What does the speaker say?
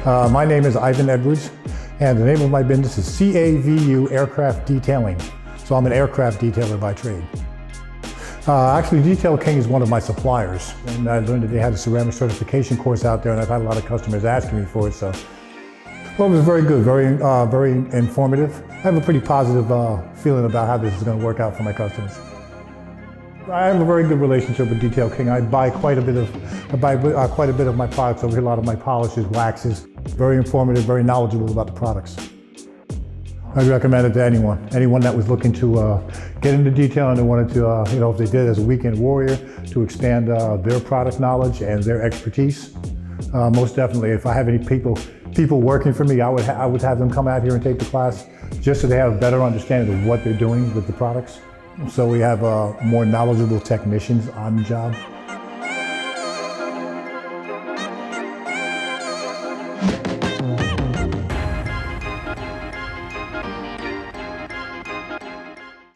My name is Ivan Edwards, and the name of my business is CAVU Aircraft Detailing. So I'm an aircraft detailer by trade. Actually, Detail King is one of my suppliers, and I learned that they had a ceramic certification course out there, and I've had a lot of customers asking me for it. So, well, it was very good, very informative. I have a pretty positive feeling about how this is going to work out for my customers. I have a very good relationship with Detail King. I buy quite a bit of my products over here, a lot of my polishes, waxes. Very informative, very knowledgeable about the products. I'd recommend it to anyone that was looking to get into detail and they wanted to, if they did it as a weekend warrior, to expand their product knowledge and their expertise. Most definitely, if I have any people working for me, I would have them come out here and take the class just so they have a better understanding of what they're doing with the products. So we have more knowledgeable technicians on the job.